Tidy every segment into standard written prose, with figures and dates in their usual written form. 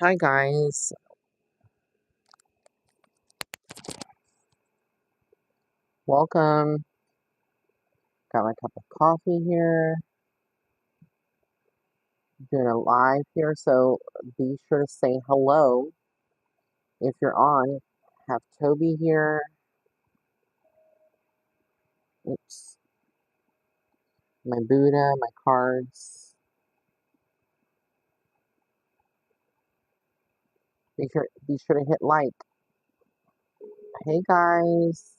Hi guys, welcome. Got my cup of coffee here. Doing a live here, so be sure to say hello if you're on. Have Toby here. Oops, my Buddha, my cards. Be sure to hit like. Hey guys,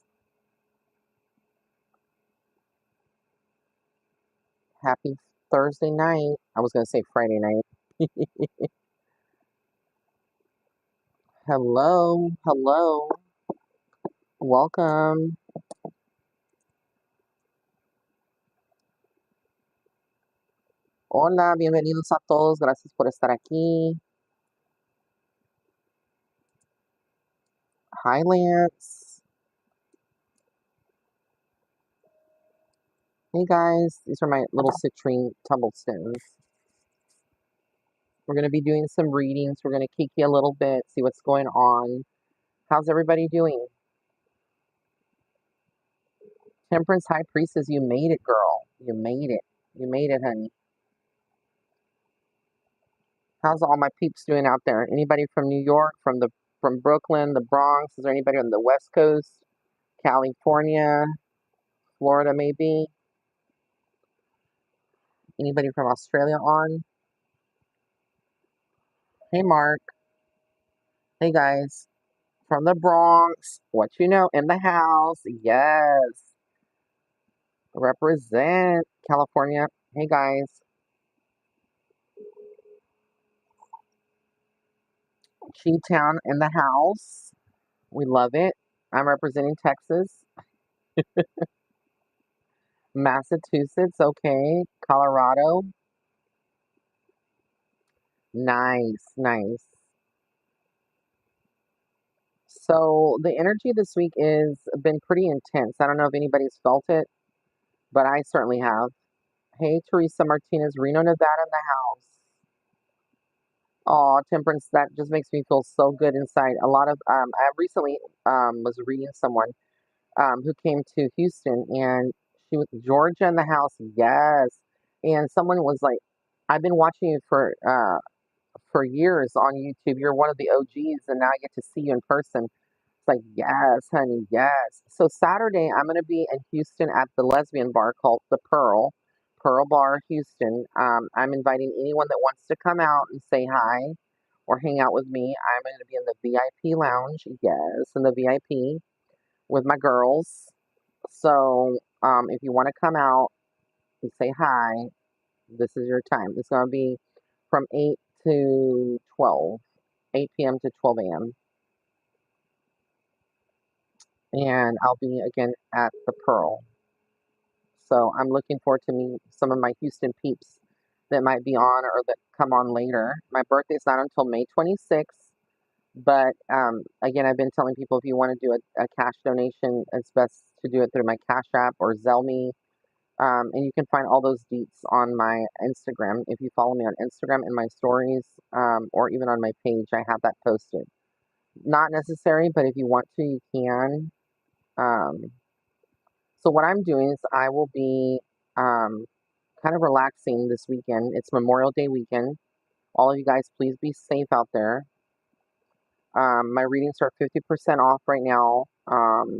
happy Thursday night. I was gonna say Friday night. Hello, hello, welcome. Hola, bienvenidos a todos. Gracias por estar aquí. Hi, Lance. Hey guys, these are my little citrine tumblestones. We're going to be doing some readings. We're going to kiki a little bit, see what's going on. How's everybody doing? Temperance High Priestess, you made it, girl. You made it. You made it, honey. How's all my peeps doing out there? Anybody from New York, from Brooklyn, the Bronx? Is there anybody on the West Coast? California, Florida, maybe? Anybody from Australia on? Hey, Mark. Hey, guys. From the Bronx. What you know in the house? Yes. Represent California. Hey guys, Chi-Town in the house. We love it. I'm representing Texas, Massachusetts. Okay, Colorado. Nice, nice. So the energy this week is been pretty intense. I don't know if anybody's felt it, but I certainly have. Hey, Teresa Martinez, Reno, Nevada in the house. Oh, Temperance, that just makes me feel so good inside. A lot of I recently was reading someone who came to Houston, and she was Georgia in the house. Yes, and someone was like, "I've been watching you for years on YouTube. You're one of the OGs, and now I get to see you in person." It's like, yes, honey, yes. So Saturday, I'm gonna be in Houston at the lesbian bar called the Pearl Bar, Houston. I'm inviting anyone that wants to come out and say hi or hang out with me. I'm going to be in the VIP lounge, yes, in the VIP with my girls. So, if you want to come out and say hi, this is your time. It's going to be from 8 to 12, 8 p.m. to 12 a.m. And I'll be again at the Pearl. So I'm looking forward to meet some of my Houston peeps that might be on or that come on later. My birthday's not until May 26th. But again, I've been telling people if you want to do a cash donation, it's best to do it through my Cash App or Zelle me. And you can find all those deets on my Instagram. If you follow me on Instagram in my stories, or even on my page, I have that posted. Not necessary, but if you want to, you can. Um, so what I'm doing is I will be kind of relaxing this weekend. It's Memorial Day weekend. All of you guys, please be safe out there. My readings are 50% off right now.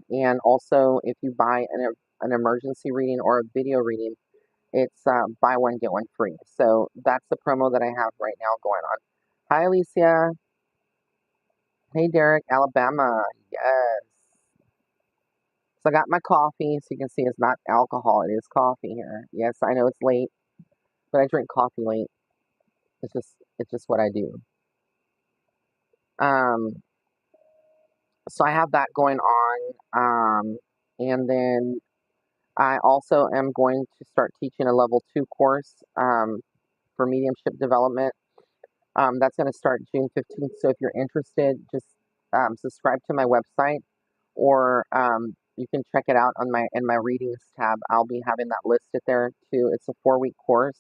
And also, if you buy an emergency reading or a video reading, it's buy one, get one free. So that's the promo that I have right now going on. Hi, Alicia. Hey, Derek, Alabama. Yes. So I got my coffee. So you can see it's not alcohol. It is coffee here. Yes, I know it's late, but I drink coffee late. It's just what I do. Um, so I have that going on. And then I also am going to start teaching a level 2 course for mediumship development. That's going to start June 15th. So if you're interested, just subscribe to my website, or you can check it out on my readings tab. I'll be having that listed there too. It's a 4-week course.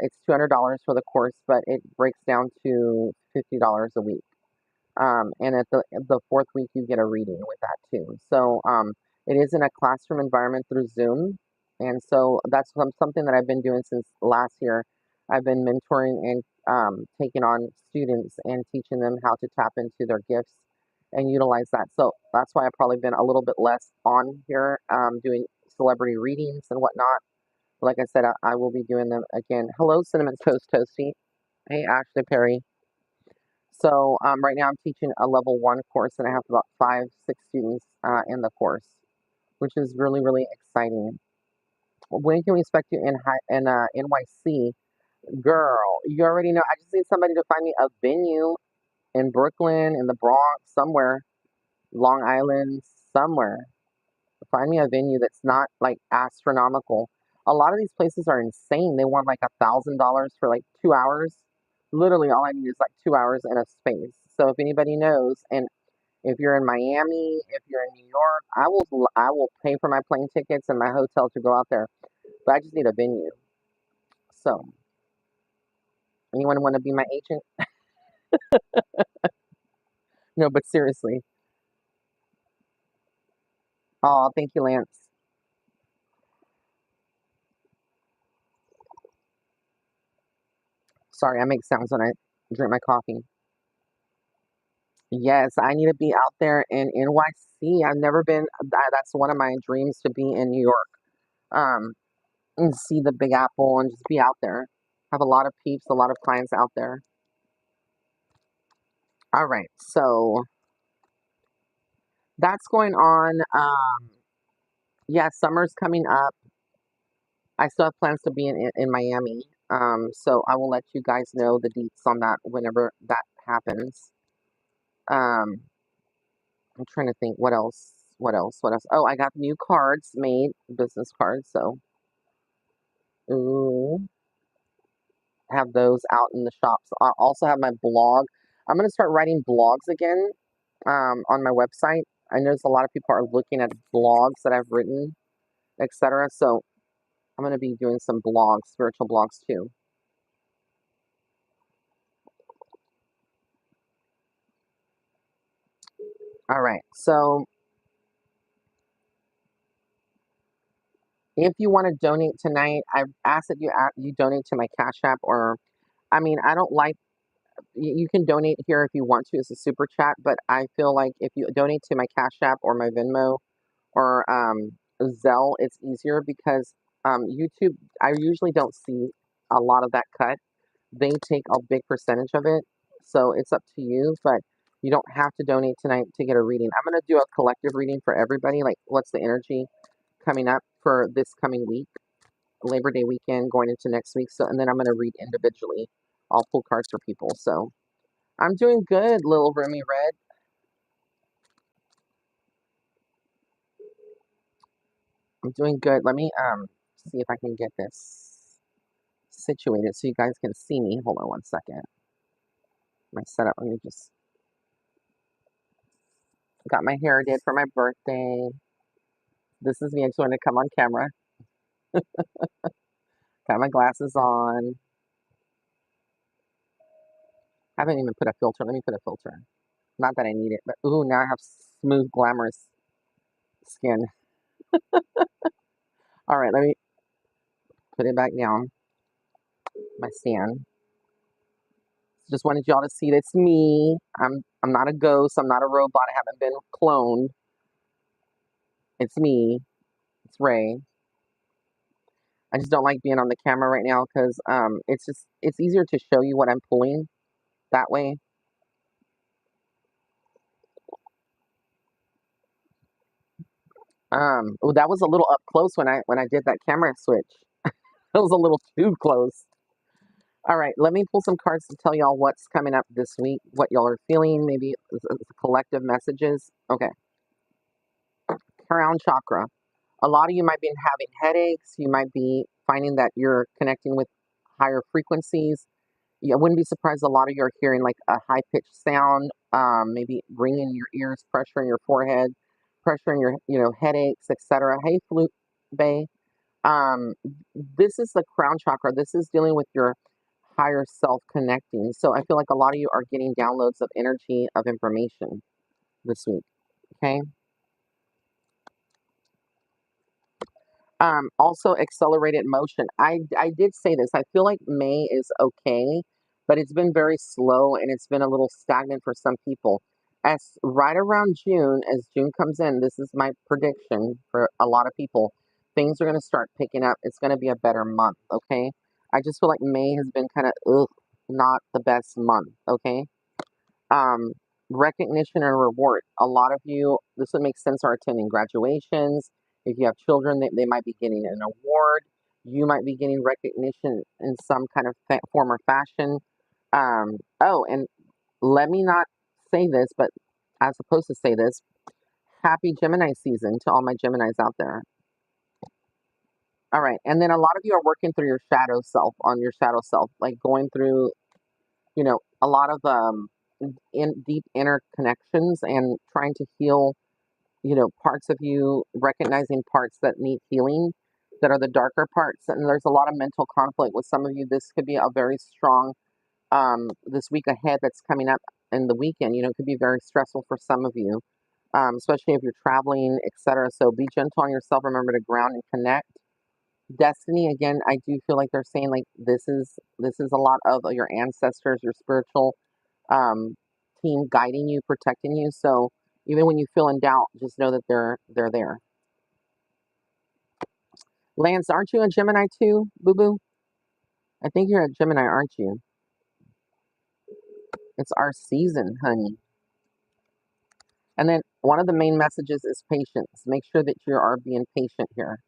It's $200 for the course, but it breaks down to $50 a week. And at the fourth week, you get a reading with that too. So it is in a classroom environment through Zoom, and so that's something that I've been doing since last year. I've been mentoring and taking on students and teaching them how to tap into their gifts and utilize that. So that's why I've probably been a little bit less on here doing celebrity readings and whatnot. Like I said, I will be doing them again. Hello, Cinnamon Toast Toasty. Hey, Ashley Perry. So right now I'm teaching a level 1 course, and I have about 5, 6 students in the course, which is really, really exciting. When can we expect you in NYC? Girl, you already know. I just need somebody to find me a venue in Brooklyn, in the Bronx, somewhere, Long Island, somewhere. Find me a venue that's not like astronomical. A lot of these places are insane. They want like $1,000 for like 2 hours. Literally, all I need is like 2 hours in a space. So if anybody knows, and if you're in Miami, if you're in New York, I will pay for my plane tickets and my hotel to go out there. But I just need a venue. So anyone want to be my agent? No, but seriously. Oh, thank you, Lance. Sorry, I make sounds when I drink my coffee. Yes, I need to be out there in NYC. I've never been. That's one of my dreams to be in New York. Um, and see the Big Apple and just be out there. Have a lot of peeps, a lot of clients out there. All right, so that's going on. Yeah, summer's coming up. I still have plans to be in Miami. So I will let you guys know the deets on that whenever that happens. Um, I'm trying to think what else. What else? What else? Oh, I got new cards made, business cards. So, ooh, have those out in the shops. I also have my blog. I'm gonna start writing blogs again on my website. I notice a lot of people are looking at blogs that I've written, etc. So I'm gonna be doing some blogs, spiritual blogs too. All right. So if you want to donate tonight, I've asked that you donate to my Cash App, or I mean, I don't like you can donate here if you want to as a super chat, but I feel like if you donate to my Cash App or my Venmo or Zelle, it's easier because YouTube, I usually don't see a lot of that cut. They take a big percentage of it, so it's up to you, but you don't have to donate tonight to get a reading. I'm going to do a collective reading for everybody, like what's the energy coming up for this coming week, Labor Day weekend, going into next week. So, and then I'm going to read individually. I'll pull cards for people. So, I'm doing good, little Remy Red. I'm doing good. Let me see if I can get this situated so you guys can see me. Hold on one second. My setup. Let me just got my hair did for my birthday. This is me. I just wanted to come on camera. Got my glasses on. I haven't even put a filter. Let me put a filter. Not that I need it, but ooh, now I have smooth, glamorous skin. All right, let me put it back down. My stand. Just wanted y'all to see that's me. I'm not a ghost. I'm not a robot. I haven't been cloned. It's me. It's Ray. I just don't like being on the camera right now because it's easier to show you what I'm pulling that way. Oh, that was a little up close when I did that camera switch. That was a little too close. All right, let me pull some cards to tell y'all what's coming up this week, what y'all are feeling, maybe collective messages. Okay, crown chakra. A lot of you might be having headaches. You might be finding that you're connecting with higher frequencies. Yeah, I wouldn't be surprised a lot of you are hearing like a high pitched sound, maybe ringing in your ears, pressure in your forehead, pressure in your headaches, etc. Hey, Flute Bay. Um, this is the crown chakra. This is dealing with your higher self connecting. So I feel like a lot of you are getting downloads of energy, of information this week. Okay. Also accelerated motion. I did say this. I feel like May is okay, but it's been very slow and it's been a little stagnant for some people. As right around June, as June comes in, this is my prediction for a lot of people. Things are going to start picking up. It's going to be a better month. Okay. I just feel like May has been kind of not the best month. Okay. um, Recognition and reward. A lot of you, this would make sense, are attending graduations. If you have children, they might be getting an award. You might be getting recognition in some kind of form or fashion. Oh, and let me not say this, but I'm supposed to say this. Happy Gemini season to all my Geminis out there. All right. And then a lot of you are working through your shadow self, on your shadow self, like going through, a lot of in deep inner connections and trying to heal, parts of you, recognizing parts that need healing, that are the darker parts. And there's a lot of mental conflict with some of you. This could be a very strong, this week ahead that's coming up in the weekend, it could be very stressful for some of you, especially if you're traveling, etc. So be gentle on yourself. Remember to ground and connect. Destiny, again, I do feel like they're saying like this is a lot of your ancestors, your spiritual um, team guiding you, protecting you. So even when you feel in doubt, just know that they're there. Lance, aren't you a Gemini too, Boo Boo? I think you're a Gemini, aren't you? It's our season, honey. And then one of the main messages is patience. Make sure that you are being patient here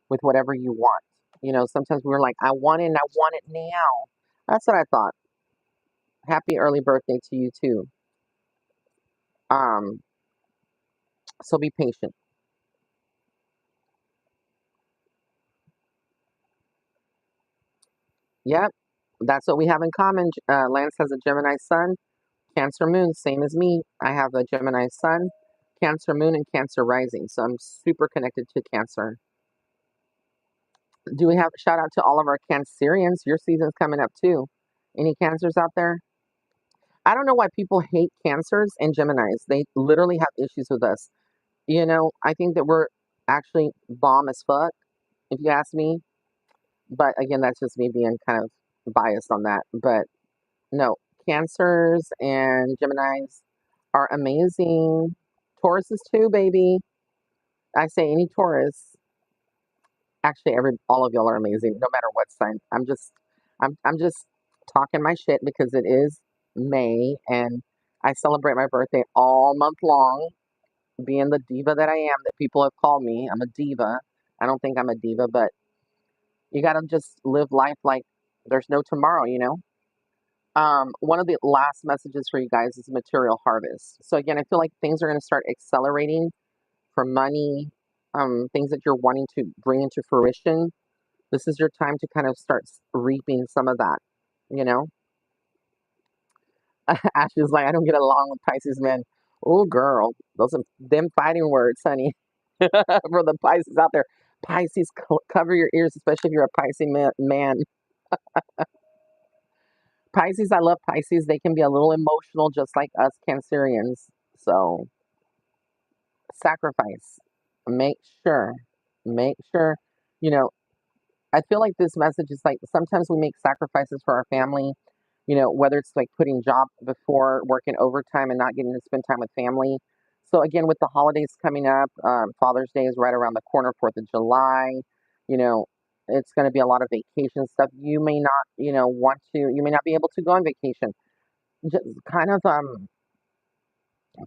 with whatever you want. Sometimes we're like, I want it and I want it now. That's what I thought. Happy early birthday to you too. Um, so be patient. Yep, that's what we have in common. Lance has a Gemini sun, Cancer moon, same as me. I have a Gemini sun, Cancer moon, and Cancer rising. So I'm super connected to Cancer. Do we have shout out to all of our Cancerians? Your season's coming up too. Any Cancers out there? I don't know why people hate Cancers and Geminis. They literally have issues with us. I think that we're actually bomb as fuck, if you ask me. But again, that's just me being kind of biased on that. But no, Cancers and Geminis are amazing. Tauruses too, baby. I say any Taurus. Actually, all of y'all are amazing, no matter what sign. I'm just talking my shit because it is May and I celebrate my birthday all month long, being the diva that I am that people have called me. I'm a diva. I don't think I'm a diva, but you gotta just live life like there's no tomorrow. One of the last messages for you guys is material harvest. So again, I feel like things are going to start accelerating for money, things that you're wanting to bring into fruition. This is your time to kind of start reaping some of that. You know, Ash is like, I don't get along with Pisces men. Oh, girl, those are them fighting words, honey. For the Pisces out there, Pisces, cover your ears, especially if you're a Pisces man. Pisces, I love Pisces. They can be a little emotional, just like us Cancerians. So sacrifice. Make sure, make sure, you know, I feel like this message is like sometimes we make sacrifices for our family, whether it's like putting job before working overtime and not getting to spend time with family. So again, with the holidays coming up, Father's Day is right around the corner, 4th of July, you know, it's going to be a lot of vacation stuff. You may not, you may not be able to go on vacation. Just kind of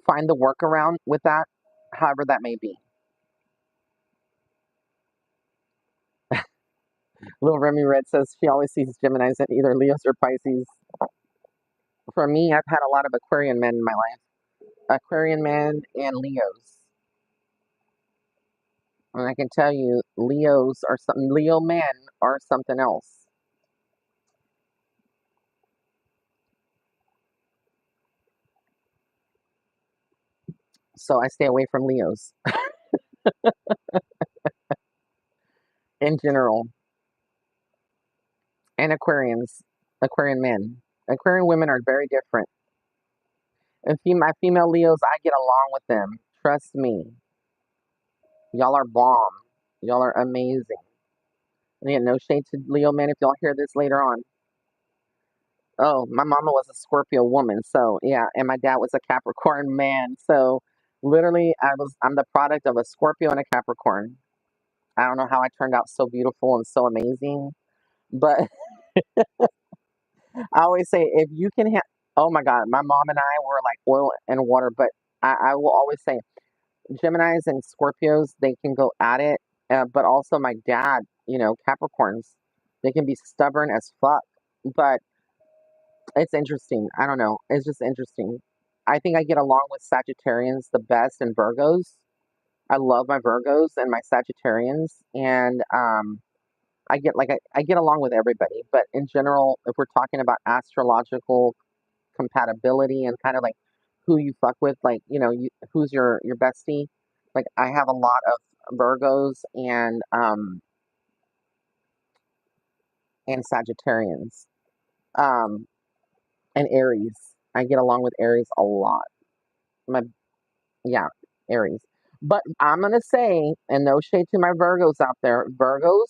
find the workaround with that, however that may be. Little Remy Red says she always sees Geminis in either Leos or Pisces. For me, I've had a lot of Aquarian men in my life. Aquarian men and Leos. And I can tell you, Leo men are something else. So I stay away from Leos. in general, and Aquarians, Aquarian men. Aquarian women are very different. And my female Leos, I get along with them. Trust me. Y'all are bomb. Y'all are amazing. And yeah, no shade to Leo men if y'all hear this later on. Oh, my mama was a Scorpio woman, so yeah, and my dad was a Capricorn man. So literally I'm the product of a Scorpio and a Capricorn. I don't know how I turned out so beautiful and so amazing, but I always say if you can have, oh my God, my mom and I were like oil and water, but I will always say Geminis and Scorpios, they can go at it, but also my dad, Capricorns, they can be stubborn as fuck, but it's interesting. I don't know. It's just interesting. I think I get along with Sagittarians the best and Virgos. I love my Virgos and my Sagittarians, and I get along with everybody. But in general, if we're talking about astrological compatibility and kind of like who you fuck with, like who's your bestie. Like I have a lot of Virgos and Sagittarians, um, and Aries. I get along with Aries a lot. My Yeah, Aries. But I'm gonna say, and no shade to my Virgos out there, Virgos,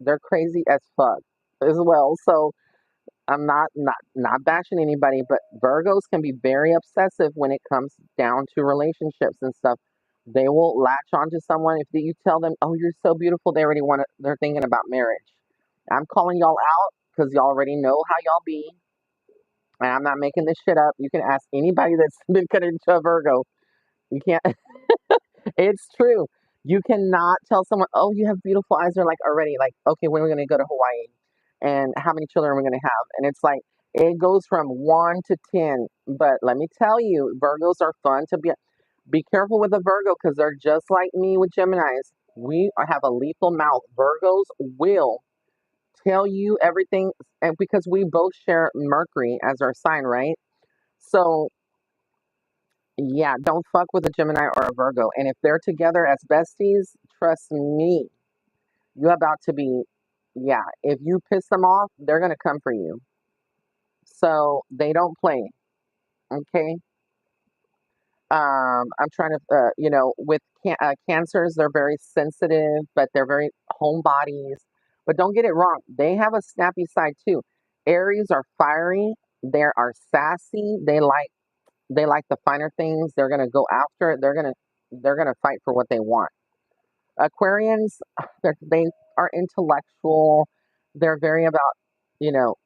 they're crazy as fuck as well. So I'm not bashing anybody, but Virgos can be very obsessive when it comes down to relationships and stuff. They will latch onto someone if you tell them, "Oh, you're so beautiful." They already want to. They're thinking about marriage. I'm calling y'all out because y'all already know how y'all be, and I'm not making this shit up. You can ask anybody that's been cut into a Virgo. You can't. It's true. You cannot tell someone, "Oh, you have beautiful eyes." They're like already like, "Okay, when are we going to go to Hawaii? And how many children are we going to have?" And it's like it goes from 1 to 10. But let me tell you, Virgos are fun to be careful with a Virgo because they're just like me with Geminis. We have a lethal mouth. Virgos will tell you everything, and because we both share Mercury as our sign, right? So yeah, don't fuck with a Gemini or a Virgo. And if they're together as besties, trust me, you about to be, yeah, if you piss them off, they're going to come for you. So they don't play. Okay. I'm trying to, with cancers, they're very sensitive, but they're very homebodies. But don't get it wrong. They have a snappy side too. Aries are fiery. They are sassy. They like the finer things. They're gonna go after it. They're gonna fight for what they want. Aquarians, they are intellectual. They're very about you know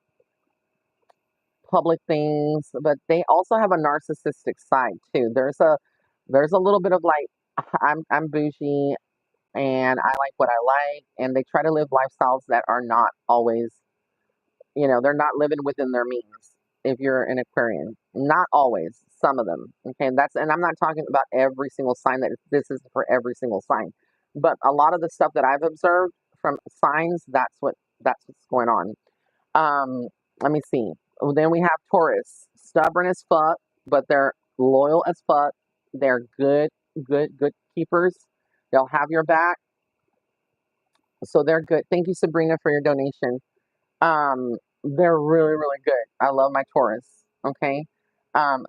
public things, but they also have a narcissistic side too. There's a little bit of like I'm bougie and I like what I like, and they try to live lifestyles that are not always they're not living within their means. If you're an Aquarian, not always, some of them. Okay, and I'm not talking about every single sign that this is for every single sign, but a lot of the stuff that I've observed from signs, that's what's going on. Um, Let me see. Then we have Taurus, stubborn as fuck, but they're loyal as fuck. They're good keepers. They'll have your back, so they're good. Thank you, Sabrina, for your donation. They're really, really good. I love my Taurus. Okay.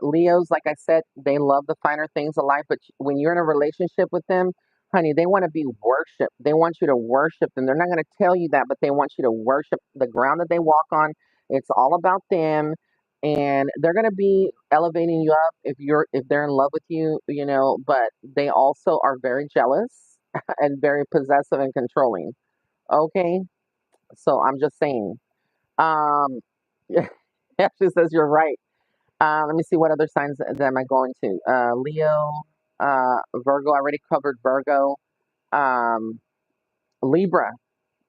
Leos, like I said, they love the finer things of life, but when you're in a relationship with them, honey, they want to be worshiped. They want you to worship them. They're not going to tell you that, but they want you to worship the ground that they walk on. It's all about them. And they're going to be elevating you up if they're in love with you, but they also are very jealous and very possessive and controlling. Okay. So I'm just saying. Um, Ashley says you're right. Let me see what other signs that am I going to. Leo, Virgo. I already covered Virgo. Um, Libra.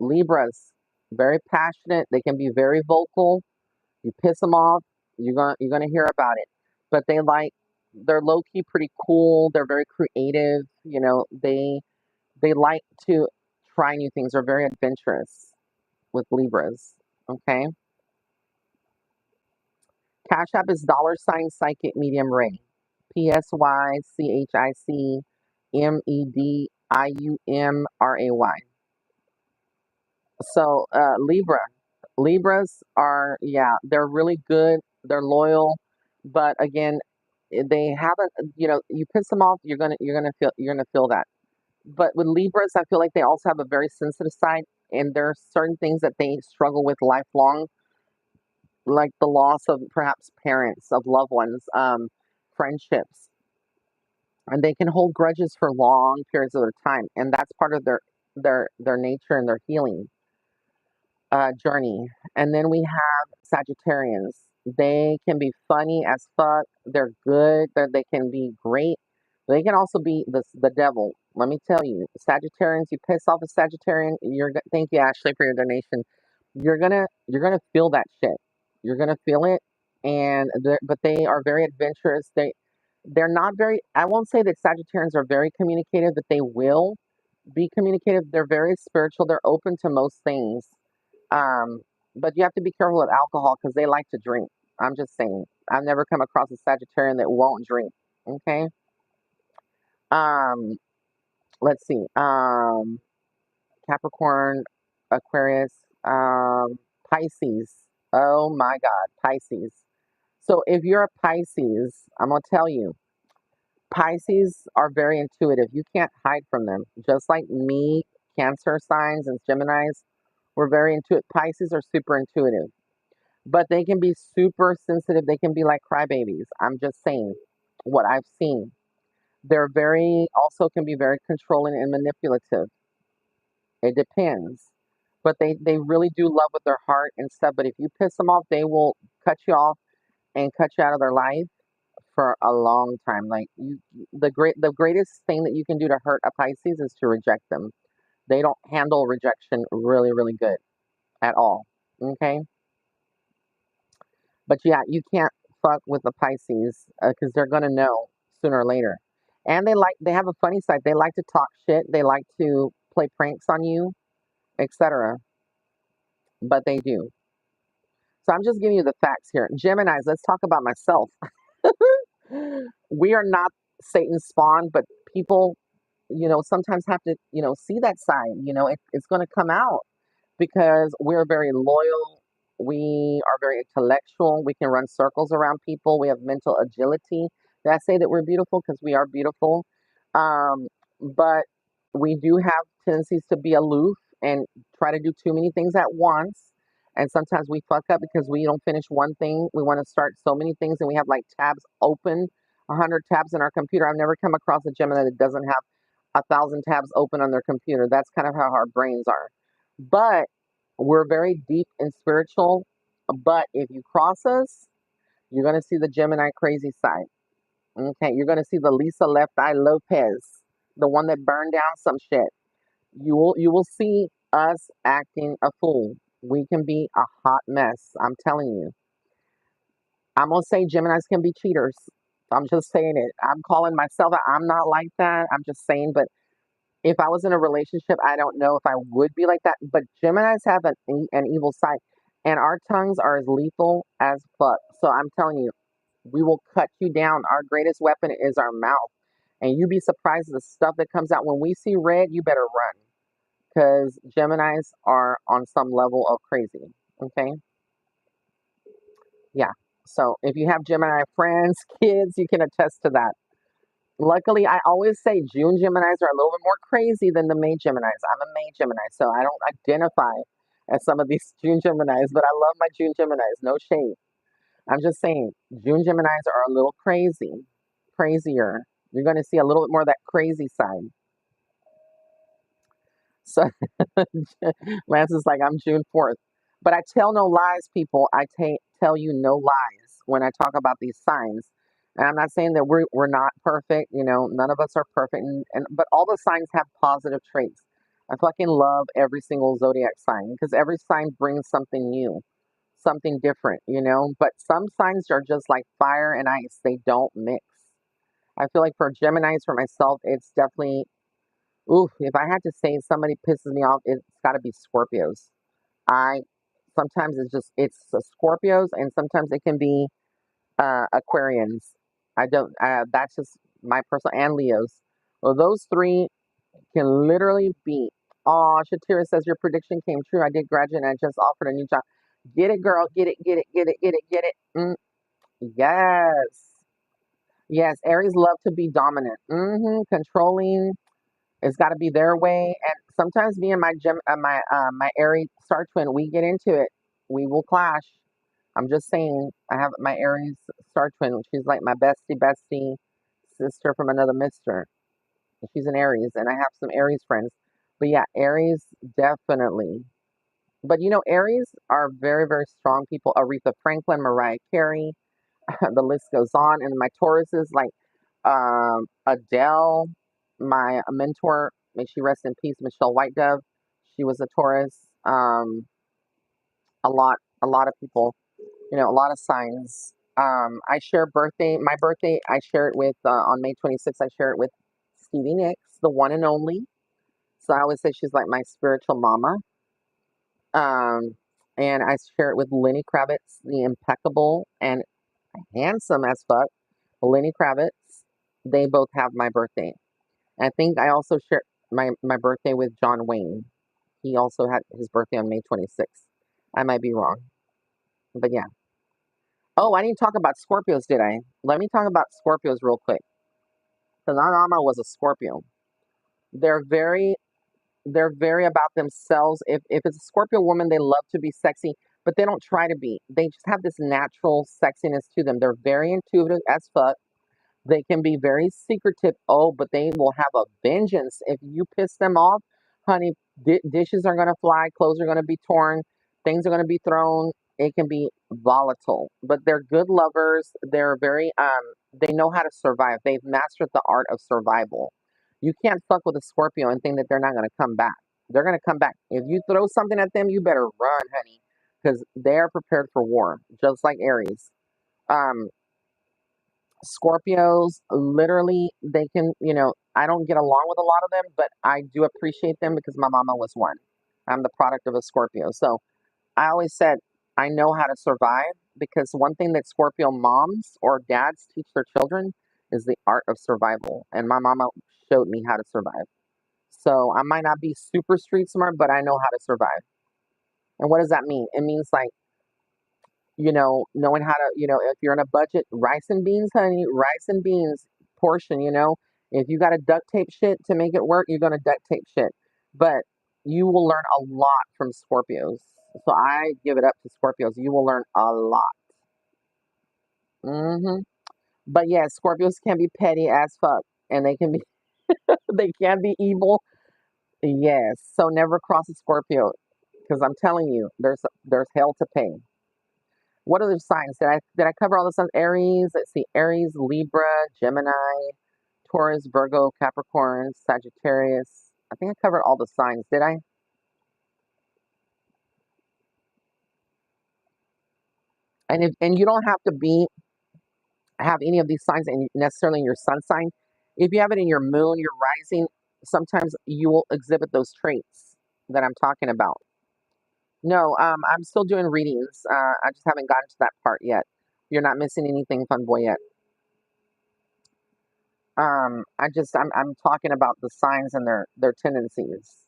Libras, very passionate. They can be very vocal. You piss them off, you're gonna hear about it. But they're low key pretty cool. They're very creative. They like to try new things. They're very adventurous with Libras. Okay. Cash App is $ Psychic Medium Ray. PSYCHICMediumRay. So, Libras are, yeah, they're really good. They're loyal, but again, they haven't, you piss them off, you're gonna feel that. But with Libras, I feel like they also have a very sensitive side, and there are certain things that they struggle with lifelong, like the loss of perhaps parents, of loved ones, friendships, and they can hold grudges for long periods of their time, and that's part of their nature and their healing journey. And then we have Sagittarians. They can be funny as fuck. They're good. They can be great. They can also be the devil. Let me tell you, Sagittarians. You piss off a Sagittarian. Thank you, Ashley, for your donation. You're gonna feel that shit. You're gonna feel it, and but they are very adventurous. They're not very. I won't say that Sagittarians are very communicative, but they will be communicative. They're very spiritual. They're open to most things, um, but you have to be careful with alcohol because they like to drink. I'm just saying. I've never come across a Sagittarian that won't drink. Okay. Um, let's see. Capricorn, Aquarius, Pisces. Oh my God, Pisces. So if you're a Pisces, I'm gonna tell you, Pisces are very intuitive. You can't hide from them. Just like me, Cancer signs and Geminis, we're very intuitive. Pisces are super intuitive, but they can be super sensitive. They can be like crybabies. I'm just saying what I've seen. They're very, also can be very controlling and manipulative. It depends. But they really do love with their heart and stuff. But if you piss them off, they will cut you off and cut you out of their life for a long time. Like the greatest thing that you can do to hurt a Pisces is to reject them. They don't handle rejection really, really good at all. Okay? But yeah, you can't fuck with the Pisces because they're gonna know sooner or later. And they have a funny side. They like to talk shit. They like to play pranks on you, etc. But they do. So I'm just giving you the facts here. Geminis, let's talk about myself. We are not Satan's spawn, but people, sometimes have to, see that side. It's going to come out because we're very loyal. We are very intellectual. We can run circles around people. We have mental agility. Did I say that we're beautiful? Because we are beautiful. But we do have tendencies to be aloof and try to do too many things at once. And sometimes we fuck up because we don't finish one thing. We want to start so many things and we have like tabs open, 100 tabs in our computer. I've never come across a Gemini that doesn't have 1,000 tabs open on their computer. That's kind of how our brains are. But we're very deep and spiritual. But if you cross us, you're going to see the Gemini crazy side. Okay, you're going to see the Lisa Left Eye Lopez, the one that burned down some shit. You will see us acting a fool. We can be a hot mess. I'm telling you. I'm gonna say Geminis can be cheaters. I'm just saying it. I'm calling myself. I'm not like that. I'm just saying. But if I was in a relationship, I don't know if I would be like that. But Geminis have an evil side, and our tongues are as lethal as fuck. So I'm telling you, we will cut you down. Our greatest weapon is our mouth, and you'd be surprised at the stuff that comes out when we see red. You better run because Geminis are on some level of crazy. Okay, yeah. So if you have Gemini friends, kids, you can attest to that. Luckily, I always say June Geminis are a little bit more crazy than the May Geminis. I'm a May Gemini, so I don't identify as some of these June Geminis, but I love my June Geminis. No shade. I'm just saying, June Geminis are a little crazy, crazier. You're going to see a little bit more of that crazy side. So Lance is like, I'm June 4th. But I tell no lies, people. Tell you no lies when I talk about these signs. And I'm not saying that we're not perfect, none of us are perfect, but all the signs have positive traits. I fucking love every single zodiac sign because every sign brings something new, something different. But some signs are just like fire and ice, they don't mix. I feel like for Geminis, for myself, it's definitely, ooh, if I had to say somebody pisses me off, it's got to be Scorpios. I Sometimes it's Scorpios, and sometimes it can be Aquarians. I don't. That's just my personal, and Leos. Well, those three can literally beat. Oh, Shatira says your prediction came true. I did graduate and I just offered a new job. Get it, girl. Get it, get it, get it, get it, get it. Yes. Yes. Aries love to be dominant. Controlling. It's got to be their way. And sometimes me and my Aries star twin, we get into it. We will clash. I'm just saying. I have my Aries star twin. She's like my bestie sister from another mister. She's an Aries, and I have some Aries friends. But yeah, Aries definitely. But Aries are very, very strong people. Aretha Franklin, Mariah Carey, the list goes on. And my Tauruses, like Adele, my mentor, may she rest in peace, Michelle White Dove. She was a Taurus. A lot of people, a lot of signs. I share my birthday, I share it with, on May 26th, I share it with Stevie Nicks, the one and only. So I always say she's like my spiritual mama. Um, and I share it with Lenny Kravitz, the impeccable and handsome as fuck Lenny Kravitz. They both have my birthday. I think I also share my birthday with John Wayne. He also had his birthday on May 26th. I might be wrong, but yeah. Oh, I didn't talk about Scorpios, did I? Let me talk about Scorpios real quick. Because my mama was a Scorpio. They're very they're very about themselves. If it's a Scorpio woman, they love to be sexy, but they don't try to be. They just have this natural sexiness to them. They're very intuitive as fuck. They can be very secretive. Oh, but they will have a vengeance if you piss them off, honey. Dishes are gonna fly, clothes are gonna be torn, things are gonna be thrown. It can be volatile, but they're good lovers. They're very they know how to survive. They've mastered the art of survival. You can't fuck with a Scorpio and think that they're not gonna come back. They're gonna come back. If you throw something at them, you better run, honey, because they're prepared for war, just like Aries. Um, Scorpios, literally, they can, I don't get along with a lot of them, but I do appreciate them because my mama was one. I'm the product of a Scorpio. So I always said, I know how to survive because one thing that Scorpio moms or dads teach their children is the art of survival. And my mama showed me how to survive. So I might not be super street smart, but I know how to survive. And what does that mean? It means like, knowing how to, if you're on a budget, rice and beans, honey, rice and beans portion. If you got to duct tape shit to make it work, you're going to duct tape shit. But you will learn a lot from Scorpios. So I give it up to Scorpios. You will learn a lot. hmm But yeah, Scorpios can be petty as fuck, and they can be they can be evil. Yes. So never cross a Scorpio, because I'm telling you, there's hell to pay. What other signs did I cover all the signs? Aries. Let's see. Aries, Libra, Gemini, Taurus, Virgo, Capricorn, Sagittarius. I think I covered all the signs. Did I? And you don't have to have any of these signs necessarily in your sun sign. If you have it in your moon, your rising, sometimes you will exhibit those traits that I'm talking about. No, I'm still doing readings. I just haven't gotten to that part yet. You're not missing anything, fun boy, yet. I'm talking about the signs and their tendencies.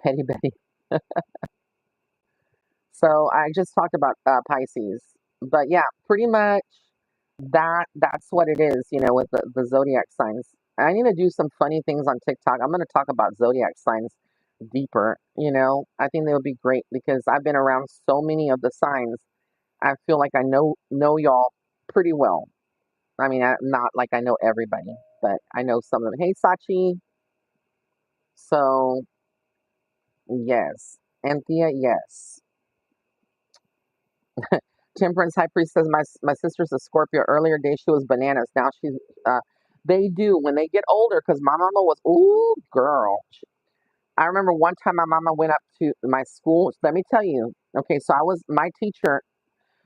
Petty Betty. So I just talked about Pisces, but yeah, pretty much that's what it is. With the zodiac signs. I need to do some funny things on TikTok. I'm going to talk about zodiac signs deeper. I think they would be great because I've been around so many of the signs. I feel like I know y'all pretty well. I mean, not like I know everybody, but I know some of them. Hey, Sachi. So yes. Anthea, yes. Temperance High Priest says my sister's a Scorpio. Earlier day she was bananas. Now she's they do when they get older because my mama was ooh girl. I remember one time my mama went up to my school. Let me tell you. Okay, so I was my teacher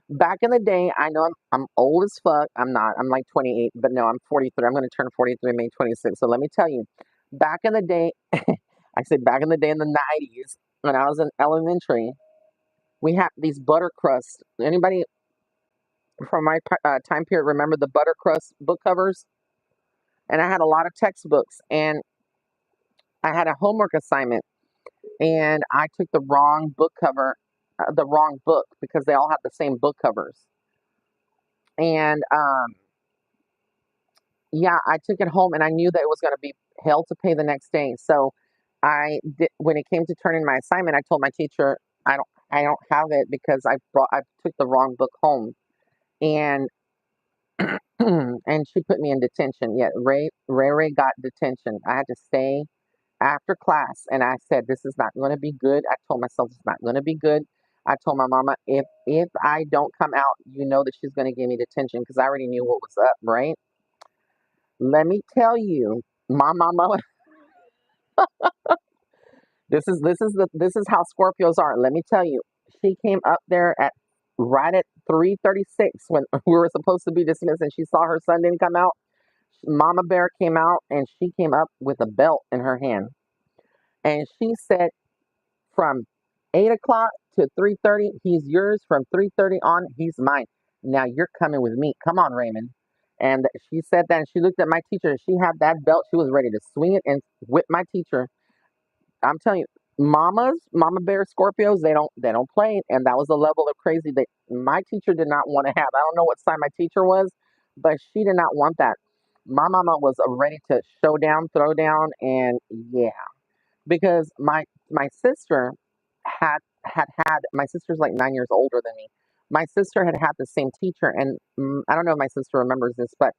back in the day. I know I'm old as fuck. I'm not. I'm like 28, but no, I'm 43. I'm going to turn 43 May 26th. So let me tell you, back in the day, I said back in the day in the 90s when I was in elementary, we had these butter crust. Anybody from my time period remember the butter crust book covers? And I had a lot of textbooks, and I had a homework assignment and I took the wrong book cover, the wrong book because they all have the same book covers. And yeah, I took it home and I knew that it was going to be hell to pay the next day. So I did, when it came to turning my assignment, I told my teacher, I don't have it because I took the wrong book home. And and she put me in detention. Yeah, Ray got detention. I had to stay after class, and I said, "This is not going to be good." I told myself it's not going to be good. I told my mama, if I don't come out, you know that she's going to give me detention because I already knew what was up, right? Let me tell you, my mama. This is how Scorpios are. Let me tell you, she came up there at right at 3:36 when we were supposed to be dismissed, and she saw her son didn't come out. Mama Bear came out, and she came up with a belt in her hand, and she said, "From 8 o'clock to 3:30, he's yours. From 3:30 on, he's mine. Now you're coming with me. Come on, Raymond." And she said that, and she looked at my teacher, and she had that belt. She was ready to swing it and whip my teacher. I'm telling you, mama bear Scorpios, they don't play, and that was the level of crazy that my teacher did not want to have. I don't know what sign my teacher was, but she did not want that. My mama was ready to show down, throw down, and yeah, because my sister had my sister's like 9 years older than me. My sister had had the same teacher, and I don't know if my sister remembers this, but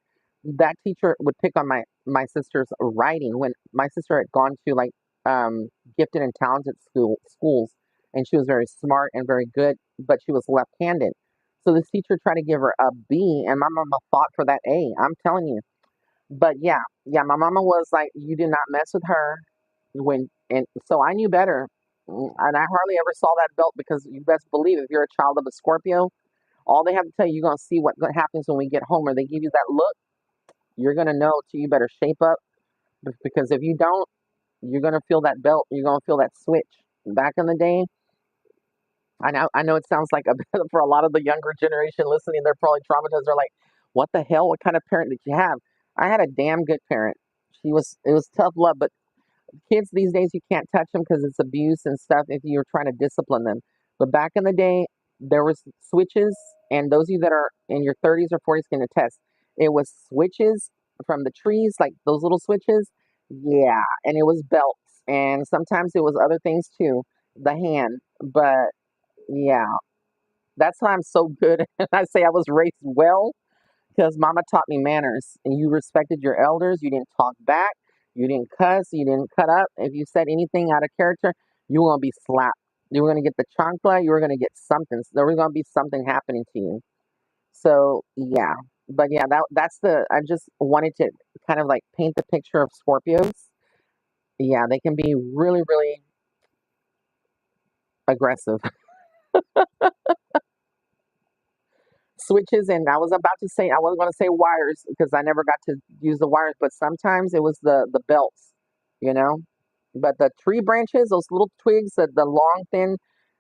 that teacher would pick on my sister's writing when my sister had gone to like gifted and talented schools, and she was very smart and very good, but she was left-handed. So this teacher tried to give her a B, and my mama fought for that A. I'm telling you. But yeah, yeah, my mama was like, "You did not mess with her." And so I knew better. And I hardly ever saw that belt because you best believe if you're a child of a Scorpio, all they have to tell you, you're gonna see what happens when we get home, or they give you that look, you're gonna know. So you better shape up because if you don't, you're gonna feel that belt. You're gonna feel that switch. Back in the day, I know it sounds like a for a lot of the younger generation listening, they're probably traumatized. They're like, "What the hell? What kind of parent did you have?" I had a damn good parent. It was tough love, but kids these days, you can't touch them because it's abuse and stuff if you're trying to discipline them. But back in the day, there was switches, and those of you that are in your 30s or 40s can attest. It was switches from the trees, like those little switches. Yeah, and it was belts, and sometimes it was other things too, the hand. But yeah, that's why I'm so good. And I say I was raised well because mama taught me manners and you respected your elders. You didn't talk back. You didn't cuss. You didn't cut up. If you said anything out of character, you were going to be slapped. You were going to get the chancla. You were going to get something. There was going to be something happening to you. So, yeah. But yeah, I just wanted to kind of like paint the picture of Scorpios. Yeah, they can be really, really aggressive. Switches, and I was about to say, I wasn't going to say wires because I never got to use the wires, but sometimes it was the belts, you know. But the tree branches, those little twigs, the long thin,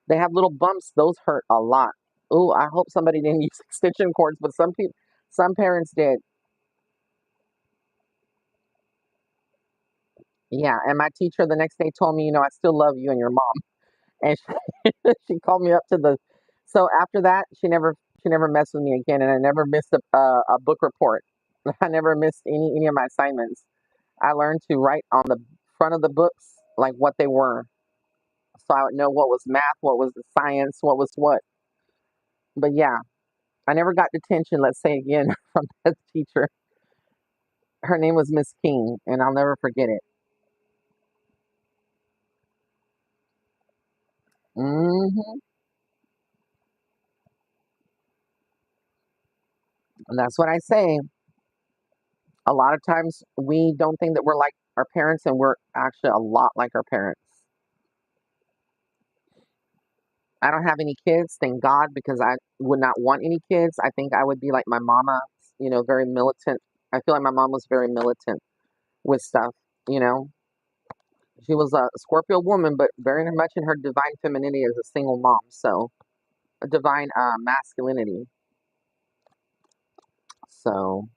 they have little bumps. Those hurt a lot. Oh, I hope somebody didn't use extension cords, but some parents did. Yeah, and my teacher the next day told me, I still love you and your mom, and she called me up to the. So after that, she never messed with me again, and I never missed a book report. I never missed any of my assignments. I learned to write on the front of the books like what they were, so I would know what was math, what was the science, what was what. But yeah, I never got detention. Let's say again from that teacher. Her name was Miss King, and I'll never forget it. hmm And that's what I say. A lot of times we don't think that we're like our parents, and we're actually a lot like our parents. I don't have any kids, thank God, because I would not want any kids. I think I would be like my mama, very militant. I feel like my mom was very militant with stuff, you know. She was a Scorpio woman, but very much in her divine femininity as a single mom. So, a divine masculinity. So,